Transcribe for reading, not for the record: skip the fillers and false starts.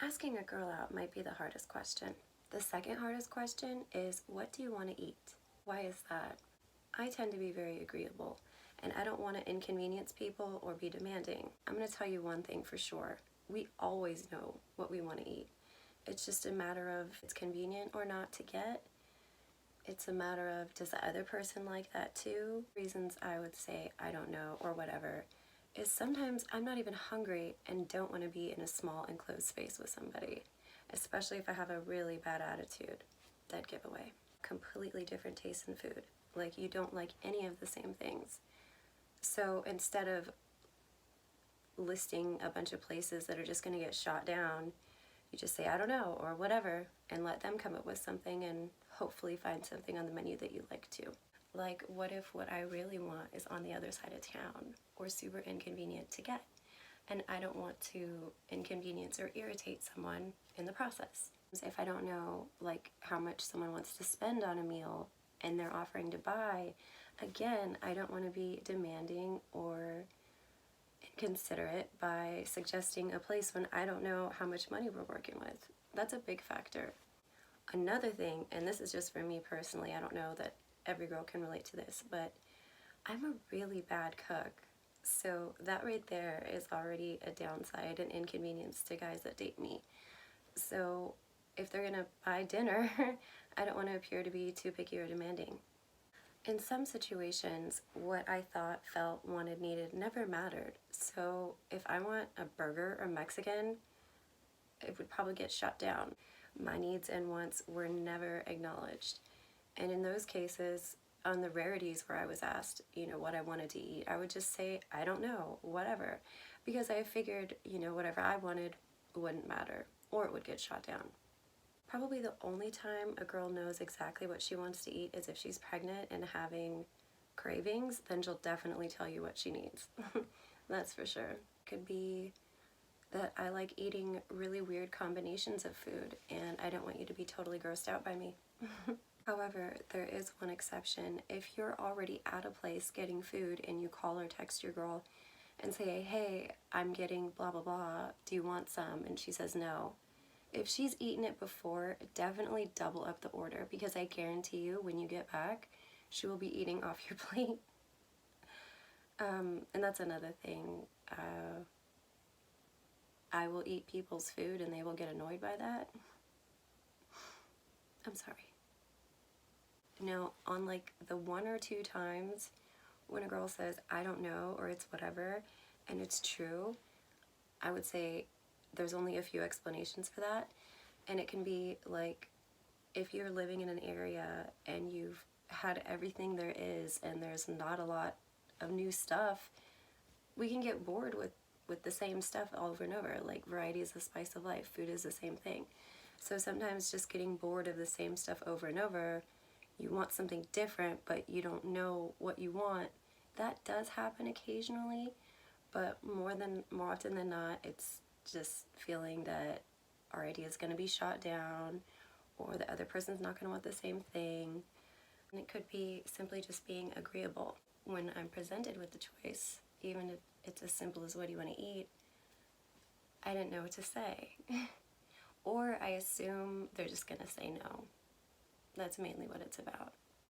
Asking a girl out might be the hardest question. The second hardest question is, what do you want to eat? Why is that? I tend to be very agreeable, and I don't want to inconvenience people or be demanding. I'm going to tell you one thing for sure. We always know what we want to eat. It's just a matter of it's convenient or not to get. It's a matter of, does the other person like that too? Reasons I would say I don't know or whatever is sometimes I'm not even hungry and don't want to be in a small enclosed space with somebody, especially if I have a really bad attitude. Dead giveaway. Completely different taste in food. Like, you don't like any of the same things. So instead of listing a bunch of places that are just going to get shot down, you just say, I don't know, or whatever, and let them come up with something and hopefully find something on the menu that you like too. Like, what if what I really want is on the other side of town or super inconvenient to get, and I don't want to inconvenience or irritate someone in the process? If I don't know like how much someone wants to spend on a meal and they're offering to buy, again, I don't want to be demanding or inconsiderate by suggesting a place when I don't know how much money we're working with. That's a big factor. Another thing, and this is just for me personally, I don't know that every girl can relate to this, but I'm a really bad cook. So that right there is already a downside and inconvenience to guys that date me. So if they're gonna buy dinner, I don't want to appear to be too picky or demanding. In some situations, what I thought, felt, wanted, needed never mattered. So if I want a burger or Mexican, it would probably get shut down. My needs and wants were never acknowledged. And in those cases, on the rarities where I was asked, what I wanted to eat, I would just say, I don't know, whatever. Because I figured, whatever I wanted wouldn't matter, or it would get shot down. Probably the only time a girl knows exactly what she wants to eat is if she's pregnant and having cravings, then she'll definitely tell you what she needs. That's for sure. Could be that I like eating really weird combinations of food and I don't want you to be totally grossed out by me. However, there is one exception. If you're already at a place getting food and you call or text your girl and say, hey, I'm getting blah blah blah, do you want some? And she says no. If she's eaten it before, definitely double up the order, because I guarantee you when you get back, she will be eating off your plate. And that's another thing. I will eat people's food and they will get annoyed by that. I'm sorry. Now, on like the 1 or 2 times when a girl says, I don't know, or it's whatever, and it's true, I would say there's only a few explanations for that. And it can be like, if you're living in an area and you've had everything there is and there's not a lot of new stuff, we can get bored with the same stuff over and over. Like, variety is the spice of life. Food is the same thing. So sometimes just getting bored of the same stuff over and over, you want something different, but you don't know what you want. That does happen occasionally, but more often than not, it's just feeling that our idea is going to be shot down, or the other person's not going to want the same thing. And it could be simply just being agreeable. When I'm presented with the choice, even if it's as simple as what do you want to eat, I didn't know what to say. Or I assume they're just going to say no. That's mainly what it's about.